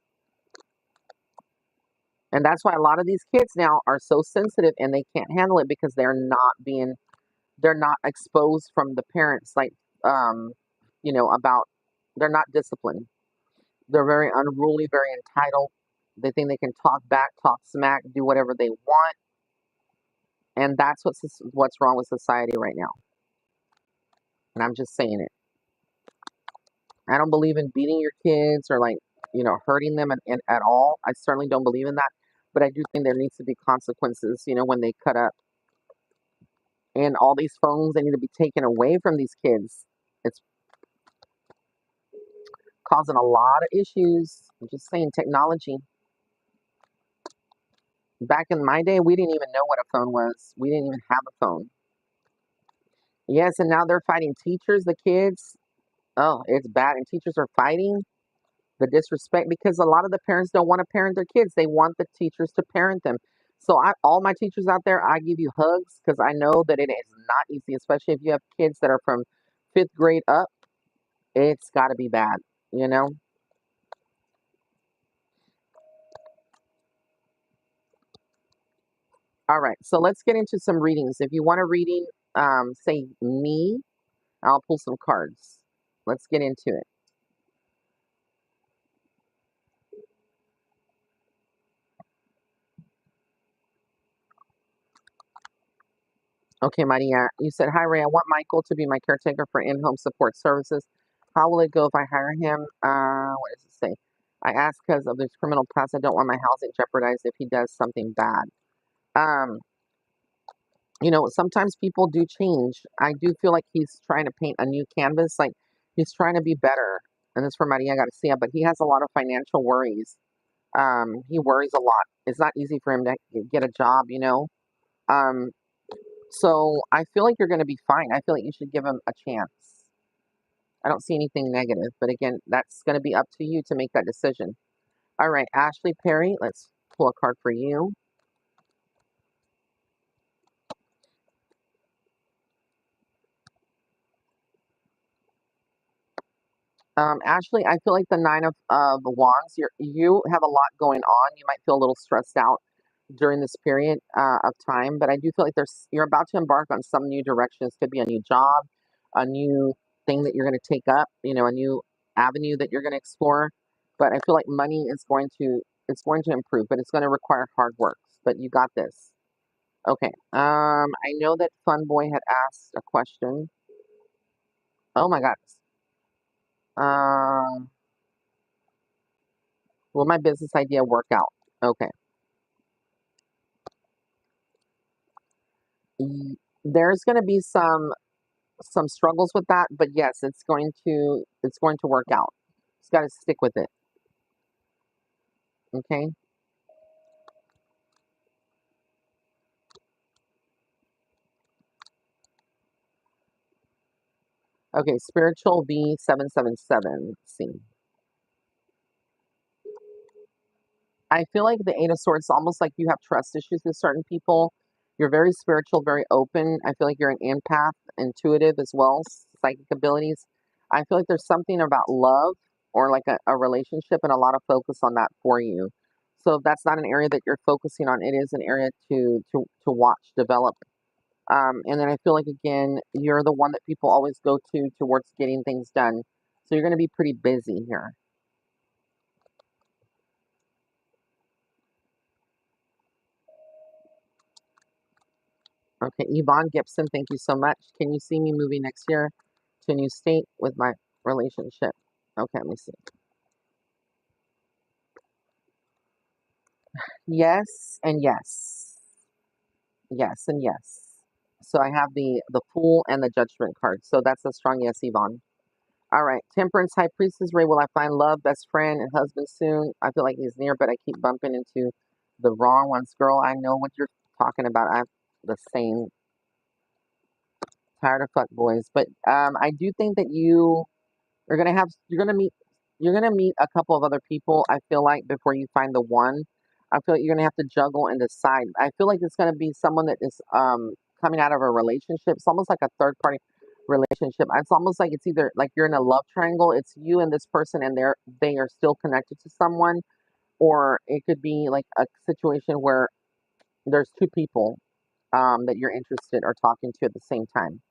And that's why a lot of these kids now are so sensitive and they can't handle it because they're not exposed from the parents, like, um, about, they're not disciplined. They're very unruly, very entitled. They think they can talk back, talk smack, do whatever they want. And that's what's wrong with society right now. And I'm just saying it. I don't believe in beating your kids or, like, hurting them at all. I certainly don't believe in that. But I do think there needs to be consequences, when they cut up. And all these phones, they need to be taken away from these kids. It's causing a lot of issues. I'm just saying, technology. Back in my day, we didn't even know what a phone was. We didn't even have a phone. Yes, and now they're fighting teachers, the kids. Oh, it's bad. And teachers are fighting the disrespect because a lot of the parents don't want to parent their kids. They want the teachers to parent them. So all my teachers out there, I give you hugs because I know that it is not easy, especially if you have kids that are from fifth grade up. It's got to be bad, you know? All right, so let's get into some readings. If you want a reading, say me, I'll pull some cards. Let's get into it. Okay, Maria, you said, "Hi, Ray. I want Michael to be my caretaker for in-home support services. How will it go if I hire him?" What does it say? I ask because of his criminal past. I don't want my housing jeopardized if he does something bad. Um, sometimes people do change. I do feel like he's trying to paint a new canvas, like he's trying to be better. And this for Maria Garcia, but he has a lot of financial worries. He worries a lot. It's not easy for him to get a job. Um, so I feel like you're going to be fine. I feel like you should give him a chance. I don't see anything negative, but again, that's going to be up to you to make that decision. All right, Ashley Perry, let's pull a card for you. Ashley, I feel like the nine of wands. You have a lot going on. You might feel a little stressed out during this period of time, but I do feel like you're about to embark on some new directions. Could be a new job, a new thing that you're going to take up. A new avenue that you're going to explore. But I feel like money is going to improve, but it's going to require hard work. But you got this. Okay. I know that Fun Boy had asked a question. Oh my God. Um, will my business idea work out? Okay. There's going to be some struggles with that, but yes, it's going to work out. Just got to stick with it. Okay. Okay. Spiritual V777. See. I feel like the Eight of Swords, almost like you have trust issues with certain people. You're very spiritual, very open. I feel like you're an empath, intuitive as well, psychic abilities. I feel like there's something about love or like a relationship and a lot of focus on that for you. So if that's not an area that you're focusing on, it is an area to watch develop. And then I feel like again, you're the one that people always go to towards getting things done. So you're going to be pretty busy here. Okay, Yvonne Gibson, thank you so much. Can you see me moving next year to a new state with my relationship? Okay, let me see. Yes and yes. Yes and yes. So I have the Fool and the Judgment card. So that's a strong yes, Yvonne. All right, Temperance High Priestess Ray. Will I find love, best friend, and husband soon? I feel like he's near, but I keep bumping into the wrong ones. Girl, I know what you're talking about. I'm the same. Tired of fuck boys, but I do think that you're gonna meet a couple of other people, I feel like, before you find the one. I feel like you're gonna have to juggle and decide. I feel like it's gonna be someone that is coming out of a relationship. It's almost like a third party relationship. It's almost like it's either like you're in a love triangle, it's you and this person and they are still connected to someone, or it could be like a situation where there's two people that you're interested or talking to at the same time.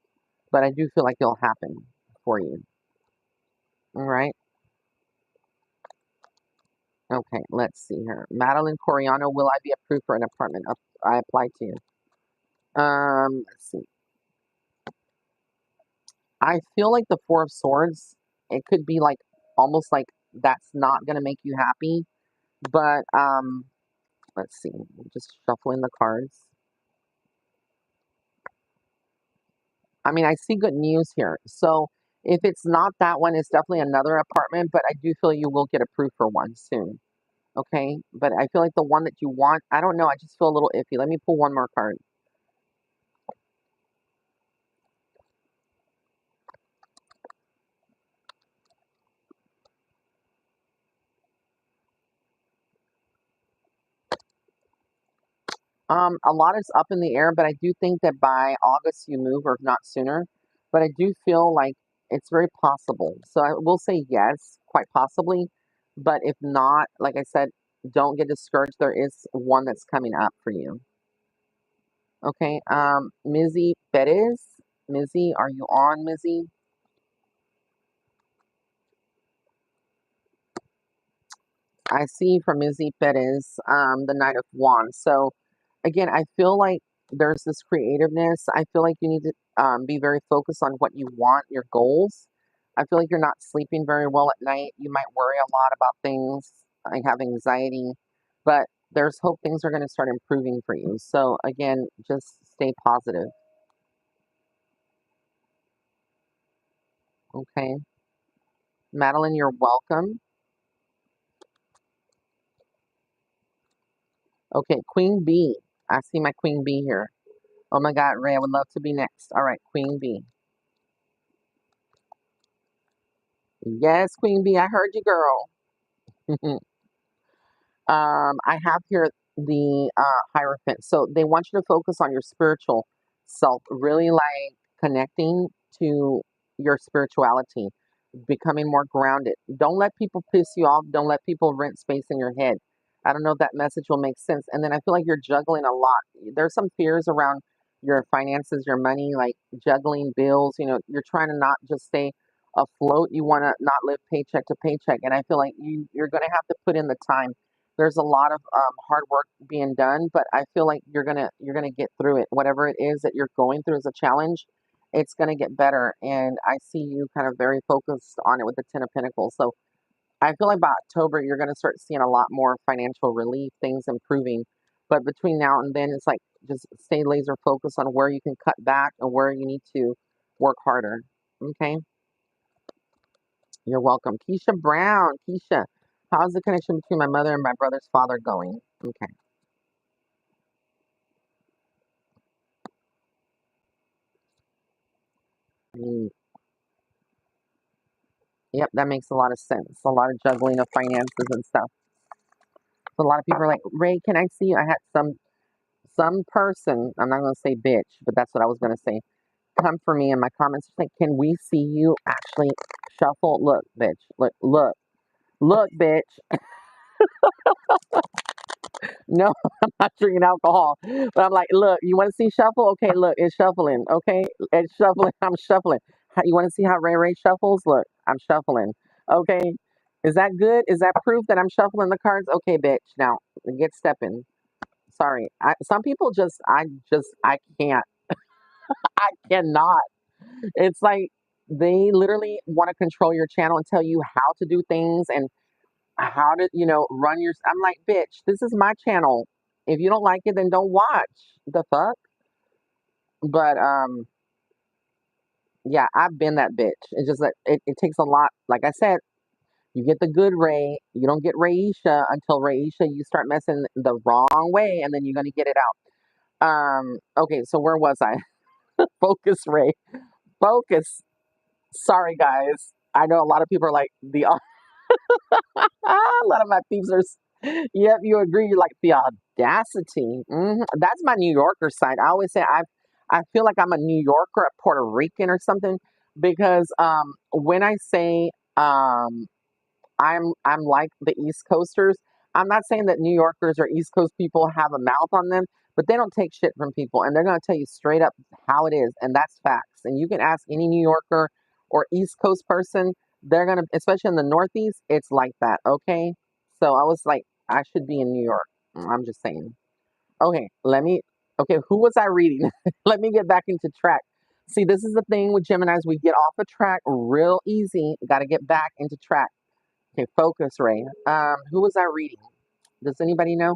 But I do feel like it'll happen for you. All right. Okay, let's see here. Madeline Coriano, will I be approved for an apartment? I applied to you. Let's see. I feel like the Four of Swords, it could be like almost like that's not gonna make you happy. But let's see. Just shuffling the cards. I mean, I see good news here. So if it's not that one, it's definitely another apartment, but I do feel you will get approved for one soon. Okay. But I feel like the one that you want, I don't know. I just feel a little iffy. Let me pull one more card. A lot is up in the air, but I do think that by August you move, or if not sooner. But I do feel like it's very possible. So I will say yes, quite possibly. But if not, like I said, don't get discouraged. There is one that's coming up for you. Okay. Mizzy Perez. Mizzy, are you on, Mizzy? I see from Mizzy Perez, the Knight of Wands. So again, I feel like there's this creativeness. I feel like you need to be very focused on what you want, your goals. I feel like you're not sleeping very well at night. You might worry a lot about things. I have anxiety, but there's hope things are going to start improving for you. So again, just stay positive. Okay. Madeline, you're welcome. Okay, Queen Bee. I see my Queen Bee here. Oh my God, Ray, I would love to be next. All right, Queen Bee. Yes, Queen Bee, I heard you, girl. I have here the Hierophant. So they want you to focus on your spiritual self, really like connecting to your spirituality, becoming more grounded. Don't let people piss you off. Don't let people rent space in your head. I don't know if that message will make sense. And then I feel like you're juggling a lot. There's some fears around your finances, your money, like juggling bills. You're trying to not just stay afloat. You want to not live paycheck to paycheck. And I feel like you're going to have to put in the time. There's a lot of hard work being done, but I feel like you're gonna get through it. Whatever it is that you're going through as a challenge, it's gonna get better. And I see you kind of very focused on it with the Ten of Pentacles. So I feel like by October you're gonna start seeing a lot more financial relief, things improving. But between now and then, it's like just stay laser focused on where you can cut back and where you need to work harder. Okay, you're welcome, Keisha Brown. Keisha, how's the connection between my mother and my brother's father going? Okay. Mm, yep, that makes a lot of sense. A lot of juggling of finances and stuff. So a lot of people are like, Ray, can I see you? I had some person, I'm not gonna say bitch, but that's what I was gonna say, come for me in my comments like, can we see you actually shuffle? Look, bitch. Look, bitch. No, I'm not drinking alcohol. But I'm like, look, you wanna see shuffle? Okay, look, it's shuffling. Okay? It's shuffling. I'm shuffling. You wanna see how Ray shuffles? Look, I'm shuffling. Okay. Is that good? Is that proof that I'm shuffling the cards? Okay, bitch. Now get stepping. Sorry. Some people I can't. I cannot. It's like they literally want to control your channel and tell you how to do things and how to, run your. I'm like, bitch, this is my channel. If you don't like it, then don't watch. The fuck? But yeah, I've been that bitch. It's just that it takes a lot. Like I said, you get the good Ray. You don't get Raisha until Raisha you start messing the wrong way, and then you're gonna get it out. Okay, so where was I? Focus, Ray. Focus. Sorry, guys. I know a lot of people are like a lot of my peeps are. Yep, you agree. You like the audacity. That's my New Yorker side. I always say I feel like I'm a New Yorker, a Puerto Rican, or something because when I say I'm like the East Coasters. I'm not saying that New Yorkers or East Coast people have a mouth on them, but they don't take shit from people, and they're gonna tell you straight up how it is, and that's facts. And you can ask any New Yorker or East Coast person, they're gonna, especially in the Northeast, it's like that. Okay, so I was like, I should be in New York. I'm just saying. Okay, okay, who was I reading? Let me get back into track. See, this is the thing with Geminis. We get off a track real easy. Got to get back into track. Okay, focus, Ray. Who was I reading? Does anybody know?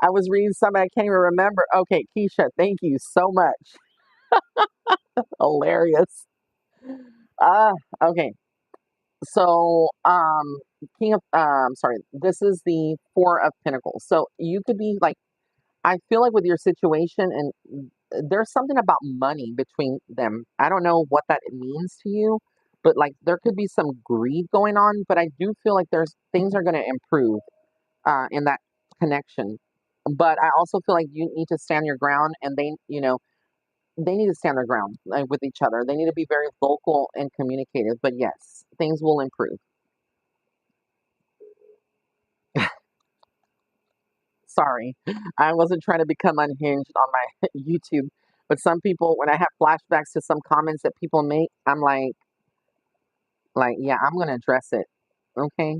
I was reading somebody I can't even remember. Okay, Keisha, thank you so much. Hilarious. Ah, okay. So, sorry, this is the Four of Pentacles. So you could be like, I feel like with your situation, and there's something about money between them. I don't know what that means to you, but like there could be some greed going on. But I do feel like there's things are going to improve in that connection. But I also feel like you need to stand your ground, and they need to stand their ground with each other. They need to be very vocal and communicative. But yes, things will improve. Sorry, I wasn't trying to become unhinged on my YouTube, but some people, when I have flashbacks to some comments that people make, I'm like, yeah, I'm gonna address it. Okay,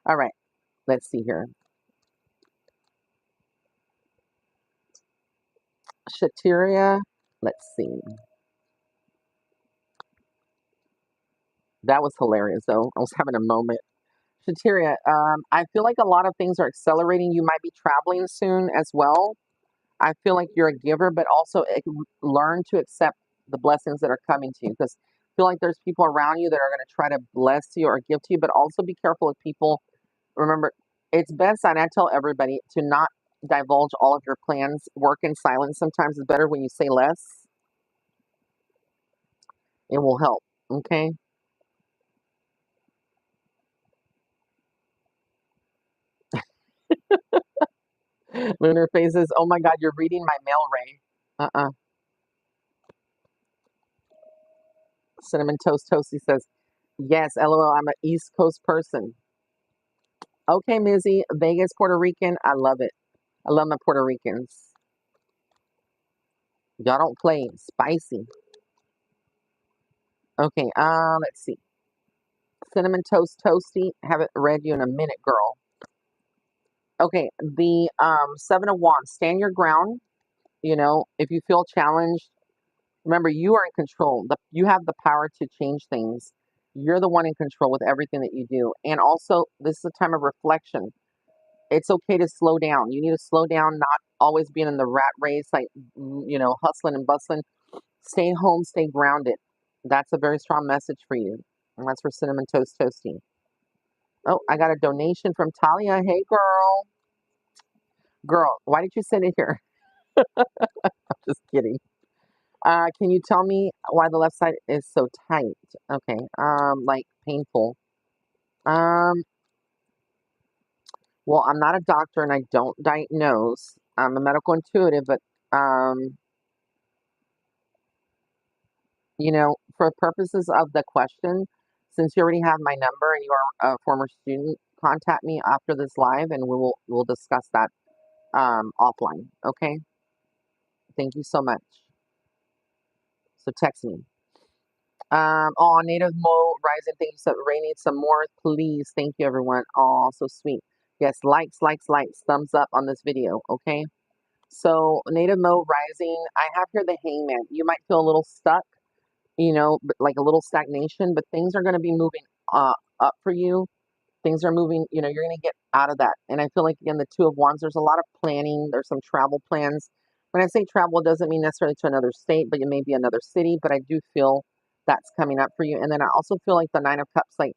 all right. Let's see here. Shateria. Let's see. That was hilarious, though. I was having a moment. Shateria, I feel like a lot of things are accelerating. You might be traveling soon as well. I feel like you're a giver, but also learn to accept the blessings that are coming to you. Because I feel like there's people around you that are going to try to bless you or give to you, but also be careful with people. Remember, it's best, and I tell everybody to not divulge all of your plans. Work in silence. Sometimes it's better when you say less. It will help. Okay. Lunar phases. Oh my God, you're reading my mail, Ray. Uh-uh. Cinnamon Toast Toasty says, yes, LOL, I'm an East Coast person. Okay, Mizzy, Vegas, Puerto Rican. I love it. I love my Puerto Ricans. Y'all don't play spicy. Okay, let's see. Cinnamon Toast Toasty. Haven't read you in a minute, girl. Okay, the Seven of Wands. Stand your ground. If you feel challenged, remember you are in control. You have the power to change things. You're the one in control with everything that you do. And also, this is a time of reflection. It's okay to slow down. You need to slow down, not always being in the rat race, like, hustling and bustling. Stay home, stay grounded. That's a very strong message for you. And that's for Cinnamon Toast Toasty. Oh, I got a donation from Talia. Hey, girl. Girl, why did you send it here? Just kidding. Can you tell me why the left side is so tight? Okay. Like painful. Um, well, I'm not a doctor and I don't diagnose. I'm a medical intuitive, but um, for purposes of the question, since you already have my number and you are a former student, contact me after this live and we'll discuss that offline. Okay? Thank you so much. So text me. Oh, Native Mo Rising, thank you so Ray needs some more, please. Thank you, everyone. Oh, so sweet. Yes, likes, likes, likes, thumbs up on this video, okay? So, Native Mo Rising, I have here the Hangman. You might feel a little stuck, like a little stagnation, but things are going to be moving up for you. Things are moving, you're going to get out of that. And I feel like, again, the Two of Wands, there's a lot of planning. There's some travel plans. When I say travel, it doesn't mean necessarily to another state, but it may be another city. But I do feel that's coming up for you. And then I also feel like the Nine of Cups, like,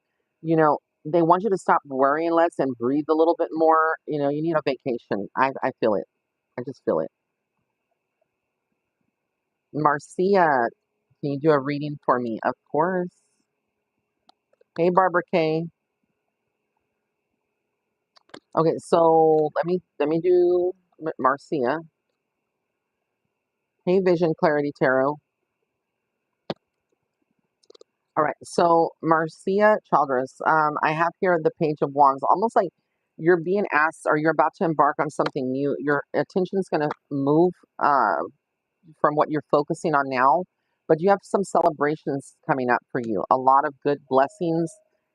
they want you to stop worrying less and breathe a little bit more. You need a vacation. I feel it. I just feel it. Marcia, can you do a reading for me? Of course. Hey, Barbara K. Okay, so let me do Marcia. Hey, Vision Clarity Tarot. All right, so Marcia Childress, I have here the Page of Wands, almost like you're being asked or you're about to embark on something new. Your attention's going to move from what you're focusing on now, but you have some celebrations coming up for you. A lot of good blessings,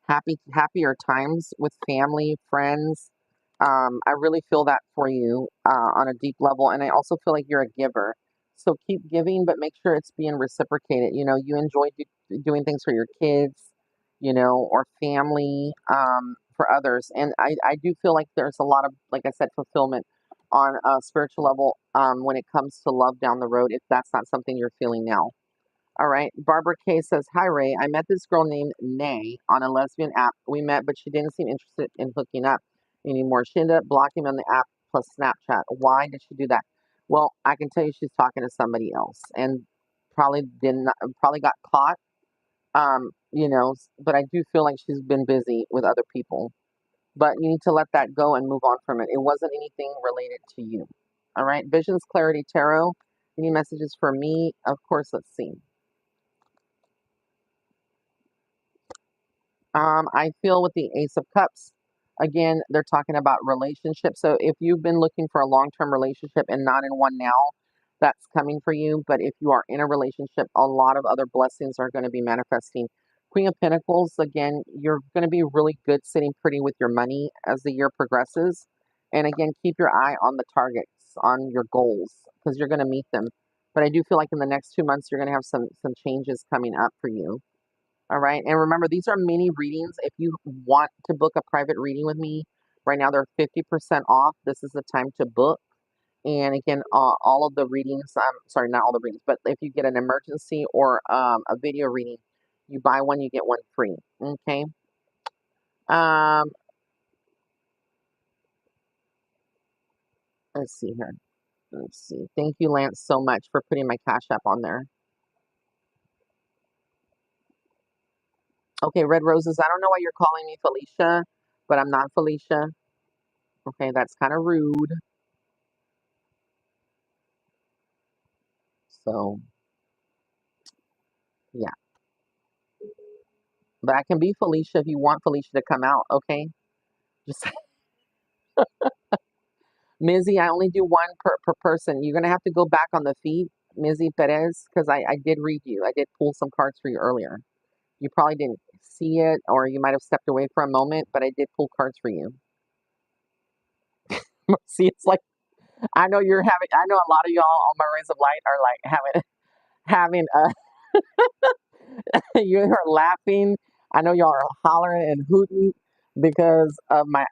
happier times with family, friends. I really feel that for you on a deep level, and I also feel like you're a giver. So keep giving, but make sure it's being reciprocated. You know, you enjoy doing things for your kids, you know, or family, for others. And I do feel like there's a lot of, like I said, fulfillment on a spiritual level when it comes to love down the road, if that's not something you're feeling now. All right. Barbara K says, "Hi, Ray. I met this girl named Nay on a lesbian app. We met, but she didn't seem interested in hooking up anymore. She ended up blocking me on the app plus Snapchat. Why did she do that? Well, I can tell you she's talking to somebody else and probably got caught. You know, but I do feel like she's been busy with other people. But you need to let that go and move on from it. It wasn't anything related to you. All right. Visions, Clarity, Tarot. Any messages for me? Of course, let's see. I feel with the Ace of Cups, again, they're talking about relationships. So if you've been looking for a long-term relationship and not in one now, that's coming for you. But if you are in a relationship, a lot of other blessings are going to be manifesting. Queen of Pentacles, again, you're going to be really good sitting pretty with your money as the year progresses. And again, keep your eye on the targets, on your goals, because you're going to meet them. But I do feel like in the next 2 months, you're going to have some changes coming up for you. All right. And remember, these are mini readings. If you want to book a private reading with me, right now they're 50% off. This is the time to book. And again, all of the readings, sorry, not all the readings, but if you get an emergency or a video reading, you buy one, you get one free. Okay. Um, let's see here. Let's see. Thank you, Lance, so much for putting my Cash App on there. Okay, Red Roses. I don't know why you're calling me Felicia, but I'm not Felicia. Okay, that's kind of rude. So, yeah. But I can be Felicia if you want Felicia to come out, okay? Just Mizzy, I only do one per person. You're gonna have to go back on the feed, Mizzy Perez, because I did read you. I did pull some cards for you earlier. You probably didn't see it, or you might have stepped away for a moment, but I did pull cards for you. See, it's like I know you're having. I know a lot of y'all on my Rays of Light are like having you're laughing. I know y'all are hollering and hooting because of my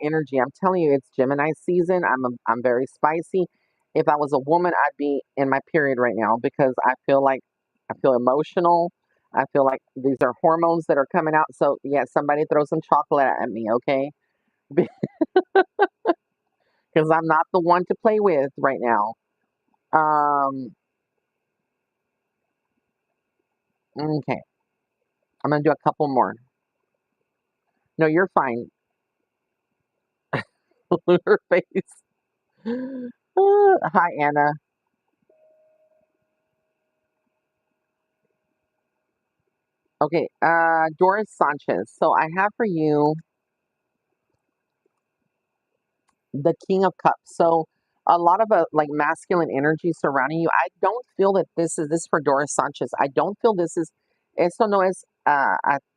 energy. I'm telling you, it's Gemini season. I'm very spicy. If I was a woman, I'd be in my period right now because I feel emotional. I feel like these are hormones that are coming out. So yeah, somebody throw some chocolate at me, okay? Because I'm not the one to play with right now. Um, okay, I'm gonna do a couple more. No, you're fine. Her face. Hi, Anna. Okay, Doris Sanchez. So I have for you the King of Cups. So a lot of like masculine energy surrounding you. I don't feel that this is for Doris Sanchez. I don't feel this is eso no es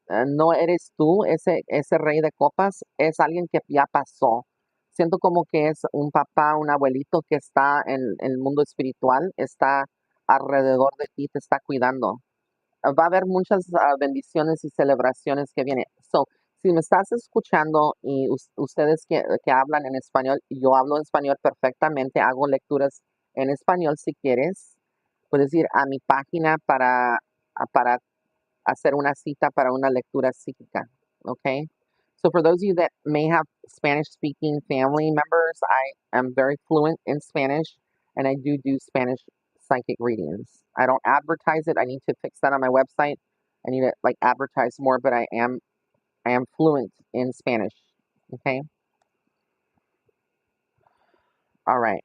no eres tú, ese rey de copas, es alguien que ya pasó. Siento como que es un papá, un abuelito que está en el mundo espiritual, está alrededor de ti, te está cuidando. Va a haber muchas bendiciones y celebraciones que vienen. So, si me estás escuchando y ustedes que hablan en español, yo hablo español perfectamente, hago lecturas en español si quieres. Puedes ir a mi página para hacer una cita para una lectura psíquica. Okay? So, for those of you that may have Spanish speaking family members, I am very fluent in Spanish and I do Spanish psychic readings. I don't advertise it. I need to fix that on my website. I need to like advertise more, but I am fluent in Spanish. Okay? All right.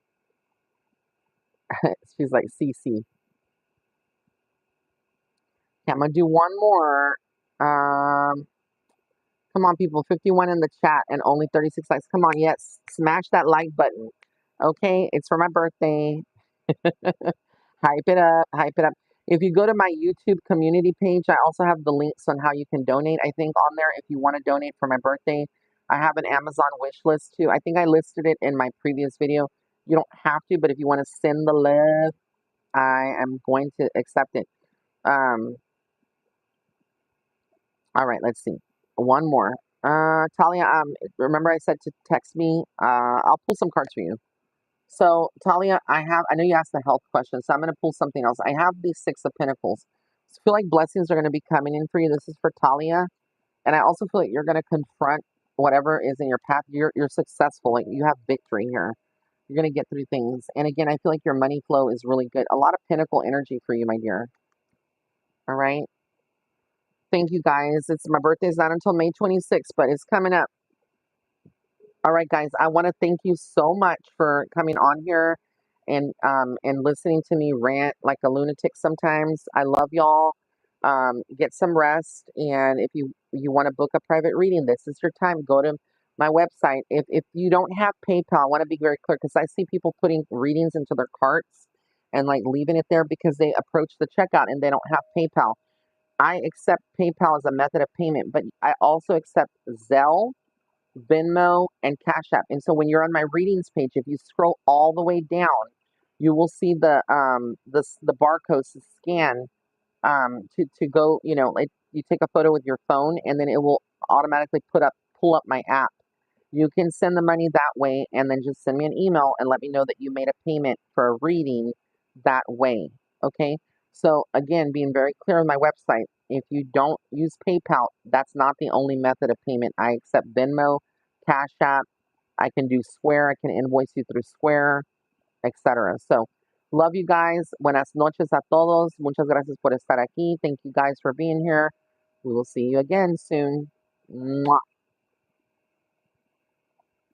She's like CC. Okay, I'm gonna do one more. Um, Come on, people. 51 in the chat and only 36 likes. Come on, yes. Smash that like button. Okay, it's for my birthday. Hype it up, hype it up. If you go to my YouTube community page, I also have the links on how you can donate, I think, on there if you want to donate for my birthday. I have an Amazon wish list too. I think I listed it in my previous video. You don't have to, but if you want to send the love, I am going to accept it. Um, all right, let's see. One more. Talia, remember I said to text me? I'll pull some cards for you. So, Talia, I know you asked the health question, so I'm going to pull something else. I have these Six of Pentacles. I feel like blessings are going to be coming in for you. This is for Talia. And I also feel like you're going to confront whatever is in your path. You're successful. Like you have victory here. You're going to get through things. And again, I feel like your money flow is really good. A lot of Pentacle energy for you, my dear. All right. Thank you, guys. It's my birthday's not until May 26th, but it's coming up. All right, guys, I want to thank you so much for coming on here and listening to me rant like a lunatic sometimes. I love y'all. Get some rest, and if you want to book a private reading, this is your time. Go to my website. If you don't have PayPal, I want to be very clear because I see people putting readings into their carts and like leaving it there because they approach the checkout and they don't have PayPal. I accept PayPal as a method of payment, but I also accept Zelle, Venmo, and Cash App. And so when you're on my readings page, if you scroll all the way down, you will see the barcodes to scan to go, like you take a photo with your phone and then it will automatically pull up my app. You can send the money that way and then just send me an email and let me know that you made a payment for a reading that way. Okay? So again, being very clear on my website, if you don't use PayPal, that's not the only method of payment. I accept Venmo, Cash App, I can do Square, I can invoice you through Square, etc. So love you guys. Buenas noches a todos. Muchas gracias por estar aquí. Thank you guys for being here. We will see you again soon. Mwah.